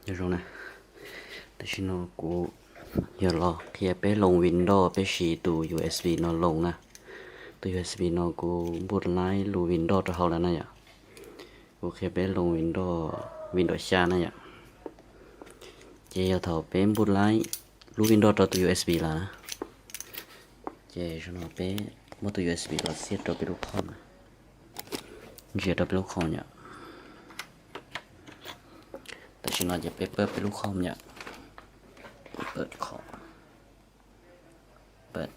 Được rồi nè. Tại vì nó cũng giờ lo khi bé lồng Windows bé xì từ USB nó lồng nè. Từ USB nó cũng bút lái lù Windows cho họ là nè. Ok bé lồng Windows xa nè. Chị giờ thầu bé bút lái lù Windows cho từ USB là chị cho nó bé một từ USB là siết cho bé lúc không. Giờ cho bé lúc không nhỉ. Tại vì nóจะไปเปิดเป็นลูกคอมเนี่ยเปิดคอมเปิด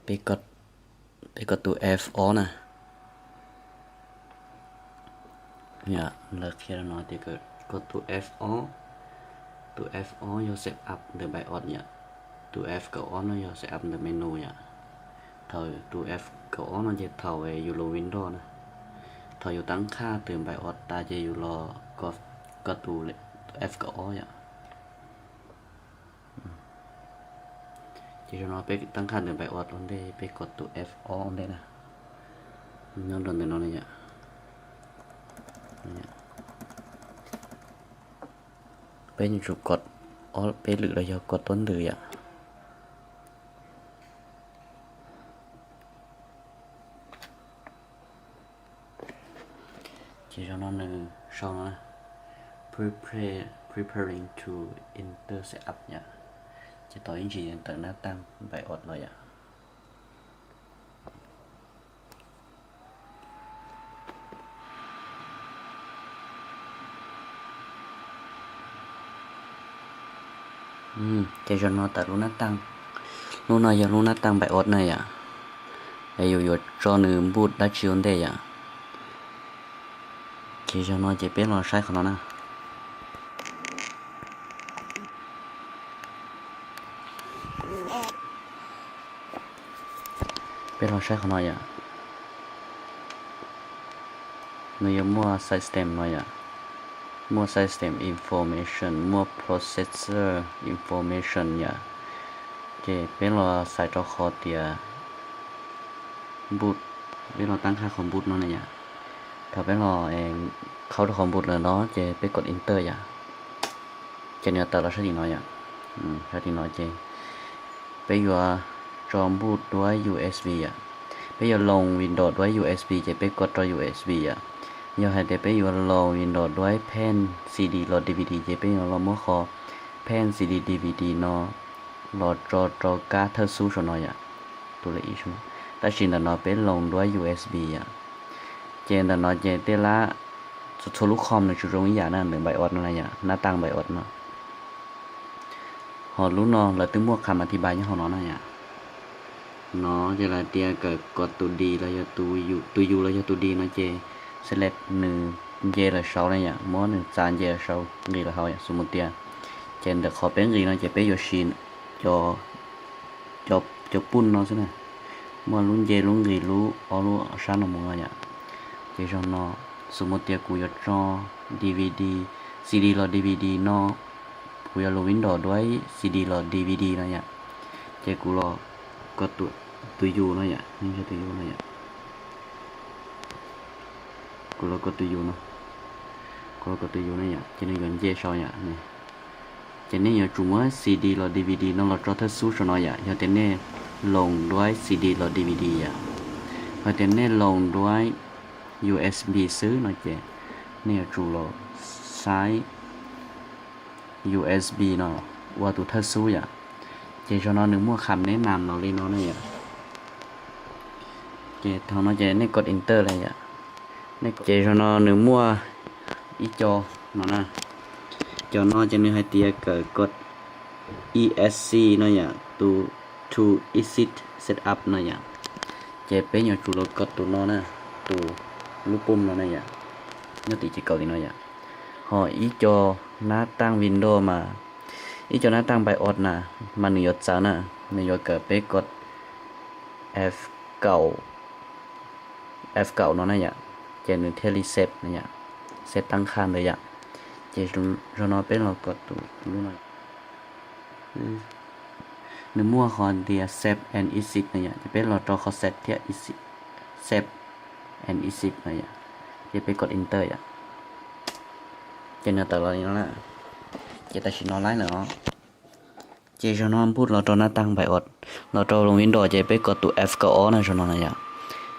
ไปกดตัว F on นะเนี่ยเลิกแค่น้อยที่กดตัว F on ตัว F on ยอ set up the BIOS เนี่ยตัว F ก็ on ยอ set up the menu เนี่ยthờiตัว F ก็ on nóจะthầu vềอยู่ลง Windows นะถอยอยู่ตั้งค่าเติมไบออสตาจะอยู่รอก็ตูเลย F ก็อ้อยอ่ะจะจะนอนไปตั้งค่าเติมไบออสonได้ไปกดตัว F อ้อ on ได้นะย้อนโดนแต่นอนเนี่ยเป็นจุดกดอ้อเป็นหรือเราจะกดต้นหรืออ่ะจะจะนอนหนึ่งช่องนะ preparing to enter setup เนี่ยจะต่อยิ่งจีนต่างหน้าตั้งไบออสเลยอ่ะจะจะนอนแต่รู้หน้าตั้งรู้หน่อยอย่ารู้หน้าตั้งไบออสเลยอ่ะไอ้อยู่จอหนึ่งบูทดัชชิลได้อ่ะจะจะนอนจะเป็นรอใช้ของเรานะเป็นรอใช้ของเราอ่ะเนื้อมั่ว system หน่อยอ่ะมั่ว system information มั่ว processor information เนี่ยจะเป็นรอใส่จอคอเตียบูทเป็นรอตั้งค่าของบูทนั่นเนี่ยถ้าเป็นรอเองเข้าของบูทเลยเนาะจะไปกด enter อย่างจะเนี่ยแต่เราใช้ดีน้อยอ่ะใช้ดีน้อยจะไปอยู่จอมบูทด้วย USB อ่ะไปอยู่ลง Windows ด้วย USB จะไปกดจอ USB อ่ะอยากให้ได้ไปอยู่ลง Windows ด้วยแผ่น CD โหลด DVD จะไปอยู่ลงมั่วคอแผ่น CD DVD เนาะโหลดจอการ์ดเธอสู้ชนน้อยอ่ะตัวละอีกใช่ไหมแต่ชินแต่เนาะเป็นลงด้วย USB อ่ะเจนแต่เนาะเจนเตล่าโทรลูกคอมในจุดตรงนี้อย่างนั้นหนึ่งไบออสอะไรอย่างหน้าตั้งไบออสเนาะหอรู้เนาะแล้วตึ้งพวกคำอธิบายยังหอเนาะเนี่ยnóจะlà tia cái cột tụ đi là cho tụ u là cho tụ đi nó chơi select nửa dê là sau này nhá món nửa chán dê là sau gì là thôi số một tia trên được khó bén gì nó chỉ bé vô xin cho pun nó thế này món luôn dê luôn gì luôn ở luôn sáng nó mua nhá chỉ cho nó số một tia cùi cho DVD CD là DVD nó cùi là Windows đuôi CD là DVD nó nhá chỉ cùi là có tụi du nó vậy nhưng cho tụi du nó vậy có tụi du nó có tụi du nó vậy cho nên gần dễ sau vậy này cho nên giờ chúng mới CD là DVD nó là cho thất số cho nó vậy cho nên nên lồng đuôi CD là DVD vậy và thế nên lồng đuôi USB xứ nó vậy nên chủ là sai USB nó qua tụi thất số vậy chỉ cho nó nếu mua khám để làm nó lên nó này ạ chỉ thằng nó chỉ nên cột enter này ạ nên chỉ cho nó nếu mua ít cho nó nè cho nó cho nên hai tia cột ESC nó nhỉ to exit setup nó nhỉ chỉ bé nhỏ chủ lực cột tụi nó nè tụ lúc pum nó này ạ nó chỉ cầu thì nó nhỉ họ ít cho nó tăng Windows mà ý cho nó tăng bài ọt nè mà nửa giờ nè nửa giờ bé gọt F9 nó này ạ chỉ nửa theo reset này ạ set tăng khan rồi ạ chỉ cho nó bé là gọt tụ luôn này nửa mua còn thì save and exit này ạ bé là cho họ set theo exit save and exit này ạ จะไปกด enter อ่ะจะเนื้อแต่เรานี้แล้วนะจะแต่ชิ้นนอนไล่เหรอเจชนอนพูดเราตอนหน้าตั้งไปอดเราตอนลง Windows จะไปกดตัว F ก็ O นะชนอนนะอย่า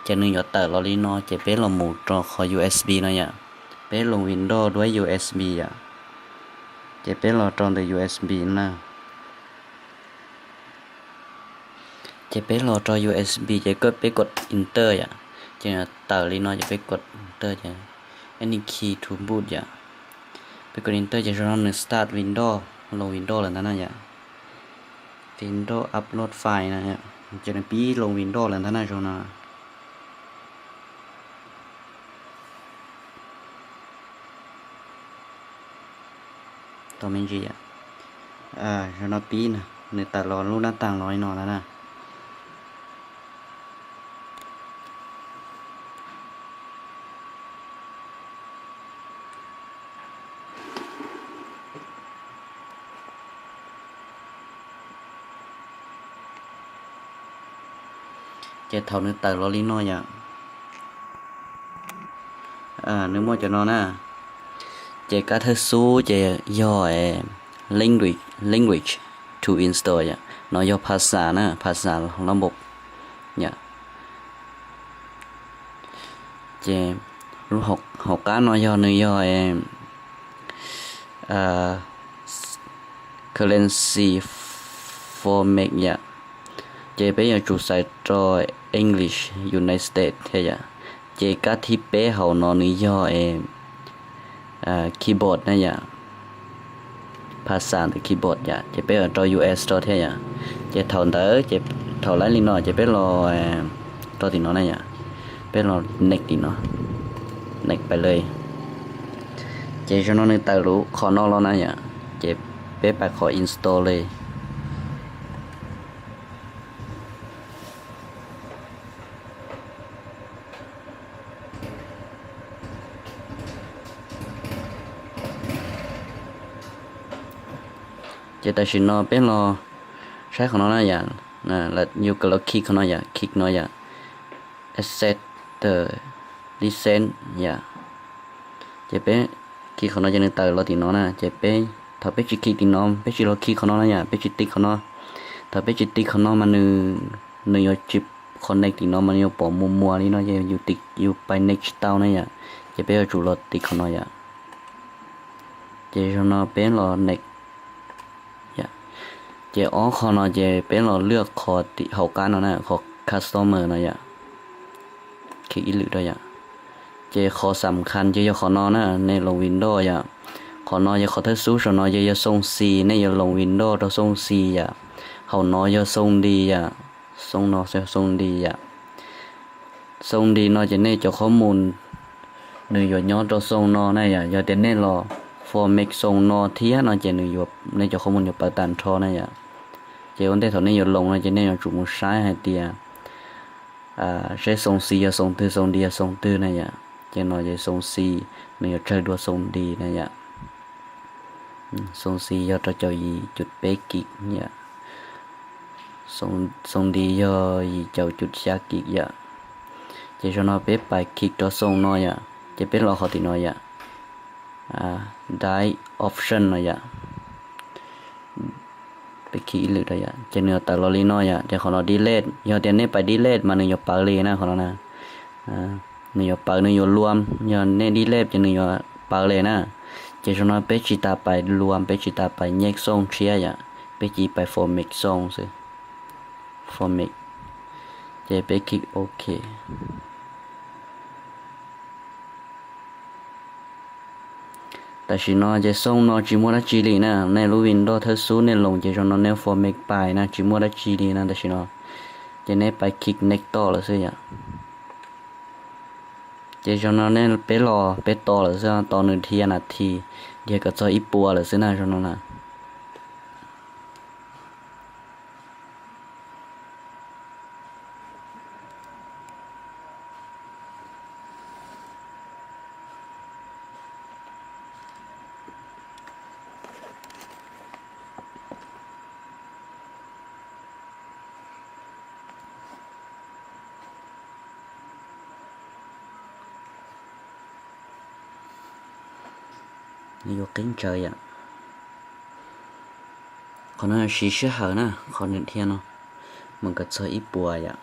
จะนึกแต่เราลีนอจะไปลงหมู่ตรอคอ USB นะอย่าไปลง Windows ด้วย USB อ่ะจะไปเราตอนตัว USB นะจะไปรอจอ USB จะก็ไปกด enter อ่ะจะต่อลีนอจะไปกด enter จะอันนี้ key to boot อ่ะไปกด enter จะรอหนึ่ง start Windows ลง Windows แล้วนะอย่า Windows upload file นะเนี่ยจะในปีลง Windows แล้วนะชนะต่อไม่จีอ่ะชนะปีนะในแต่รอรูปหน้าต่างน้อยนอนแล้วนะจะเท่านึกแต่รอลีน้อยอ่ะนึกว่าจะนอนนะจะก็เธอสู้จะย่อlanguage to install อ่ะน้อยย่อภาษานะภาษาของระบบเนี่ยจะรู้học cá nói do nơi do currency format dạ chế bây giờ chủ sai cho English United States thế dạ chế các thiết bị hậu nó nơi do keyboard này dạ ภาษาtừ keyboard dạ chế bây giờ cho US cho thế dạ chế thầu tới chế thầu lấy lên nó chế bây lo cho thì nó này dạ bây lo next thì nó next ไปเลยเจชนนึงแต่รู้ขอนอกแล้วนะเนี่ยเจเป๊ะไปขอ install เลยเจแต่ชินอเป็นรอใช้ของน้องนะอย่างนะแล้วอยู่กับเราคลิกของน้องอย่างคลิกน้อยอย่าง asset license อย่างเจเป็นคลิกของน้องจะนึงแต่เราตีน้องนะเจเป็นถ้าไปจิคลิกตีน้องไปจิเราคลิกของน้องนะอย่างไปจิติ๊กของน้องถ้าไปจิติ๊กของน้องมันนึงอยู่จิบ connect ตีน้องมันอยู่ปอมัวๆนี่น้องจะอยู่ติ๊กอยู่ไป next เต้านะอย่างเจเป็นจุดเราติ๊กของน้องอย่างเจชนอเป็นรอ nextเจอ๋อขอเนาะเจเป็นเราเลือกขอติเขาการเนาะนะขอ customer เนาะอย่าคลิกอีหรือด้วยอย่าเจขอสำคัญเจอย่าขอเนาะนะในลง Windows อย่าขอเนาะอย่าขอเทสซูชเนาะอย่าส่ง C ในอย่าลง Windows เราส่ง C อย่าเขาเนาะอย่าส่งดีอย่าส่งเนาะส่งดีอย่าส่งดีเนาะจะในเจ้าข้อมูลหนึ่งอย่าย้อนเราส่งเนาะนะอย่าแต่ในรอ format ส่งเนาะเทียเนาะจะหนึ่งอยู่ในเจ้าข้อมูลอยู่ประตันทอนะอย่าเจ้าคนที่ถอนนี่อยู่ลงนะจะเนี่ยจุดมุดซ้ายให้เตียใช้ส่งซีส่งตื้อส่งดีส่งตื้อนะอย่าเจ้าหน่อยจะส่งซีเนี่ยใช้ด้วยส่งดีนะอย่าส่งซียอดจะยีจุดเป๊กกิกเนี่ยส่งดียอยีเจ้าจุดชากิกอย่าเจ้าหน่อยเป๊กไปคลิกตัวส่งน้อยอย่าจะเป็นรอเขาตีน้อยอย่าได้ option น้อยอย่าไปคลิกหรืออะไรอ่ะจะเนื้อแต่เราลีน้อยอ่ะจะขอเรา delete ยอดเดียนนี่ไป delete มาหนึ่งยอปากเลยนะของเรานะหนึ่งยอปากหนึ่งยอรวมยอดเนี่ย delete จะหนึ่งยอปากเลยนะจะชนะไปจิตาไปรวมไปจิตาไปแยกส่งเชียร์อ่ะไปจีไป format ส่งสิ format จะไปคลิกโอเคแต่ชินอจะส่งนอจิมัวละจีลีนะในรูวินโดว์เธอซูในลงจะชนอในฟอร์แมตไปนะจิมัวละจีลีนะแต่ชินอจะในไปคลิก next ต่อเลยสิอ่ะจะชนอในไปรอไปต่อเลยสิต่อ1 นาทีเดี๋ยวก็จะอีปัวเลยสินะชนอนะ นี่อยู่kính trời ạ còn nó xí xí hở nè còn những thiên nó mình cần chơi ít bùa ạ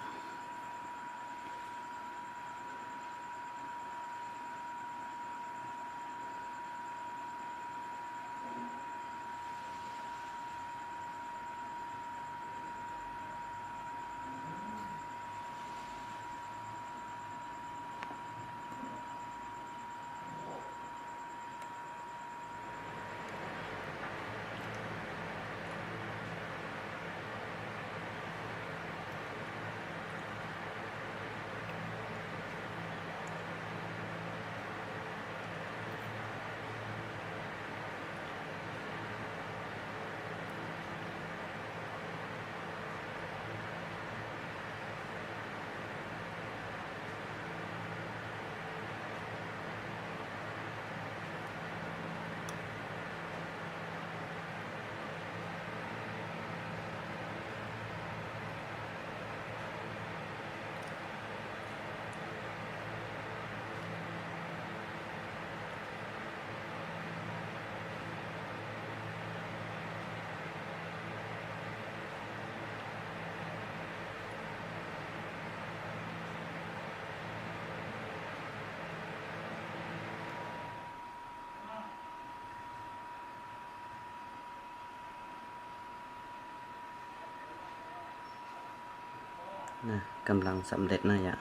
นะกำลังสำเร็จนะอย่า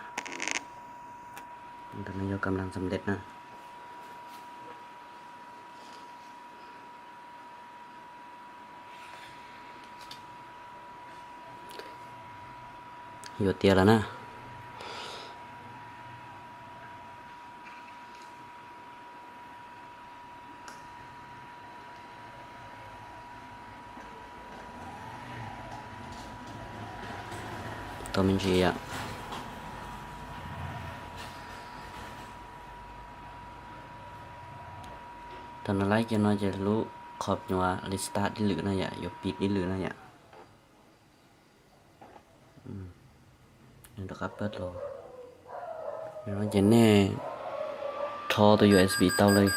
ตอนนี้กำลังสำเร็จนะอยู่เตียแล้วนะตัวมันจีอ่ะตอนนั้นไลค์จะน้อยจะรู้ขอบอยู่ว่าลิสตาร์ดที่เหลือนะอย่าอยู่ปิดที่เหลือนะอย่าเดี๋ยวครับเปิดรอเดี๋ยวเราจะแน่ทอตัว USB เต้าเลย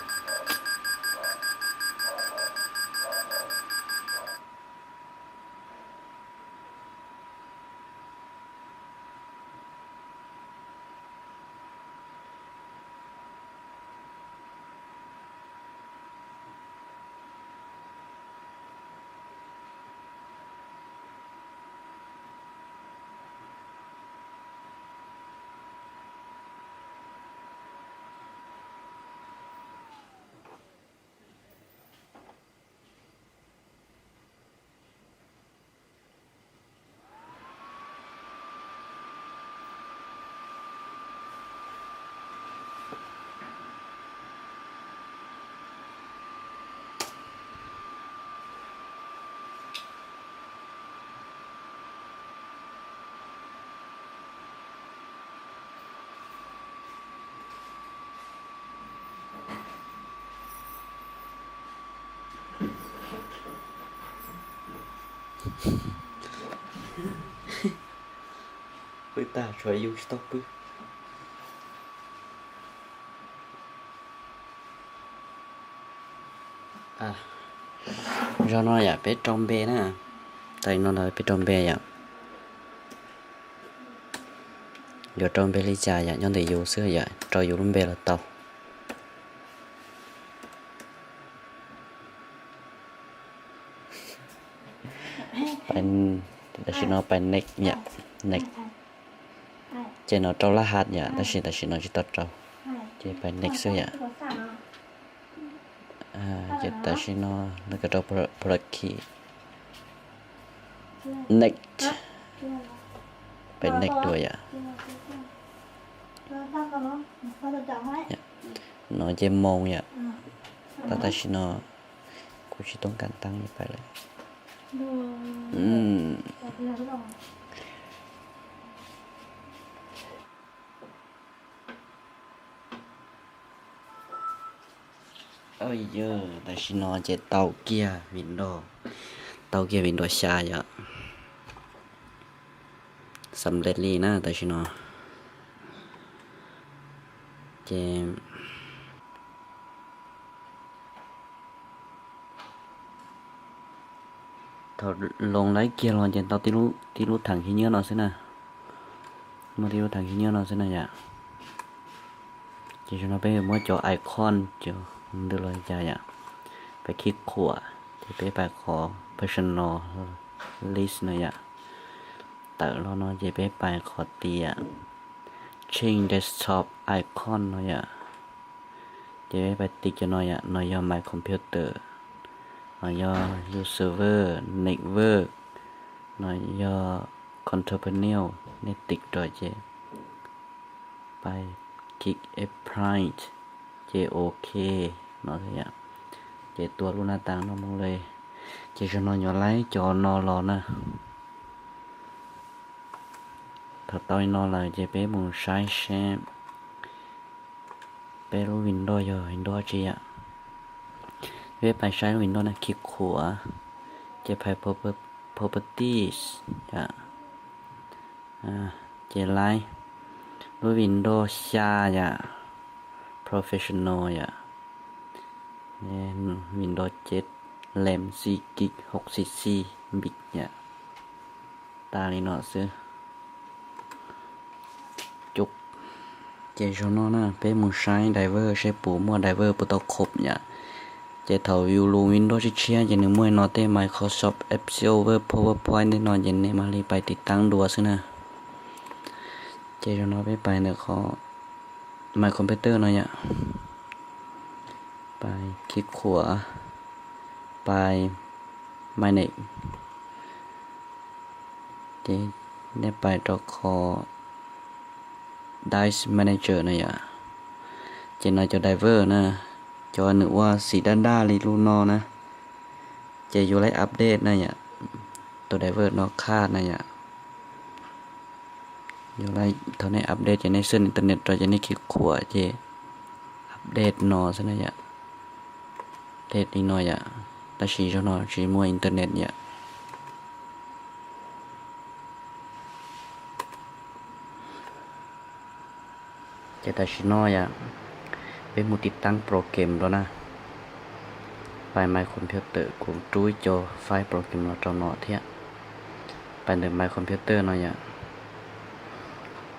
Beta try you stop à do nó là bé trong bé nè tại nó là bé trong bé vậy giờ trong bé lý trà vậy nhân thì dù xưa vậy rồi dù luôn bé là tàu bên đó là nó bên neck nhỉ neck trên nó trâu lá hạt nhỉ đó là nó chỉ tao trâu trên bên neck xưa vậy à giờ đó là nó cái trâu product neck bên neck đuôi vậy nó trên mông vậy đó là nó cũng chỉ tốn cản tăng như vậy đấy ôi giờ là xin nó chạy tàu kia Windows xa vậy sầm lết li na tại xin nó chạy thọ lồng lấy kia rồi trên tao tí lú thẳng khi nhớ nó thế nào mà tí lú thẳng khi nhớ nó thế nào vậy chỉ cho nó bây giờ mới cho icon chưa được rồi cha vậy phải kích khỏa thì phải bài khó personal list này vậy tự nó chỉ phải bài khó tiệt change desktop icon nó vậy chỉ phải tích cho nó vậy nó do my computer nó do server network nó do control panel nên tích rồi chứ bài kích apply chứ ok nó thế vậy chứ tua luôn là tăng nó mongเลยchứ cho nó nhỏ lấy cho nó lo nè thật tôi nó là chứ bé muốn sai xem béรู้ Windows rồi Windows chị ạ bé phải sai Windows này kích khóa chứ phải properties dạ chứ lạiรู้ Windows xa dạ professional dạ nên Windows 7 RAM 4GB 6cc bit dạ ta đi nó xưa chụp chế cho nó nè bé muốn sai driver sẽ bù mua driver bù tao khốp nhá chế thầu view luôn Windows chỉ chia chế nếu mua nó tên Microsoft Excel PowerPoint để nó chế này mà đi bàiติดตั้ง đùa xưa nè chế cho nó bé bài nữa khó my computer nó nhá bài kích khóa bài my name chế để bài cho khó Dice Manager này ạ trên này cho driver nè cho nữaว่าสีด้านๆเลยลูนอนะจะอยู่ไลฟ์อัปเดตนะเนี่ยตัว driver นอกคาดนะเนี่ยอยู่ไลฟ์เท่านี้อัปเดตจะในเส้นอินเทอร์เน็ตเราจะในคลิกขวาจะอัปเดตนอซะนะเนี่ยเดตนี่หน่อยอ่ะแต่ชี้เจ้าหน่อยชี้มั่วอินเทอร์เน็ตเนี่ยจะแต่ชี้น้อยอ่ะเป็นมุติดตั้งโปรแกรมแล้วนะไปไมค์คอมพิวเตอร์กูจุ้ยโจไฟล์โปรแกรมเราจอหนอเทียไปในไมค์คอมพิวเตอร์หน่อยอ่ะ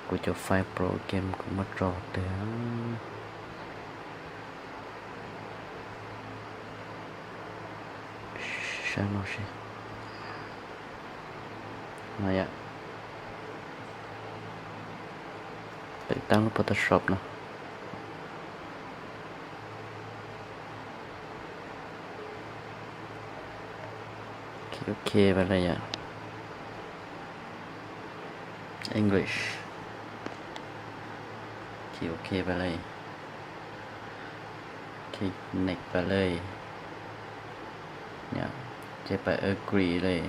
กูจะไฟล์โปรแกรมกูมาจอเตือนใช่ไหมใช่หน่อยอ่ะติดตั้งรูป Photoshop นะโอเคไปเลยอ่ะ English โอเคไปเลยคลิก next ไปเลยเนี่ยจะไป agree เลย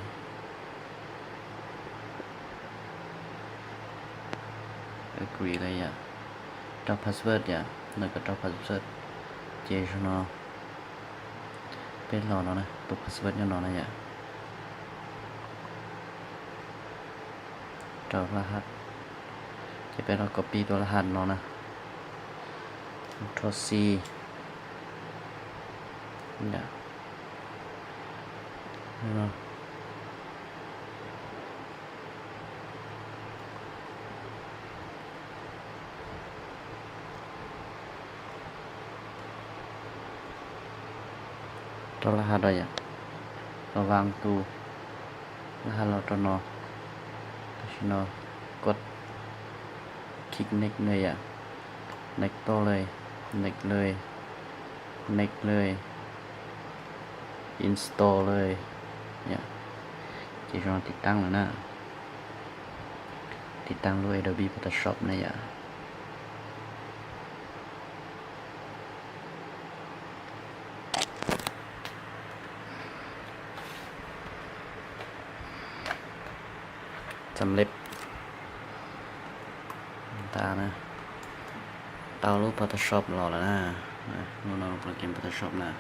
agree เลยอ่ะ drop password อ่ะแล้วก็ drop password เจชโนเป็นรอแล้วนะตัว password ยังรอนะอ่ะdrop รหัสจะเป็นเรา copy ตัวรหัสเนาะนะ Ctrl C เนี่ยเนาะตัวรหัสอะไรอ่ะระวางตู้รหัสเราตัวเนาะชิโนกดคลิก next เลยอ่ะ next ต่อเลย next เลย next เลย install เลยเนี่ยจะลองติดตั้งแล้วนะติดตั้งด้วย Adobe Photoshop นะอย่าสำเร็จตานะเตารูป Photoshop รอแล้วนะนู่นโปรแกรม Photoshop นะ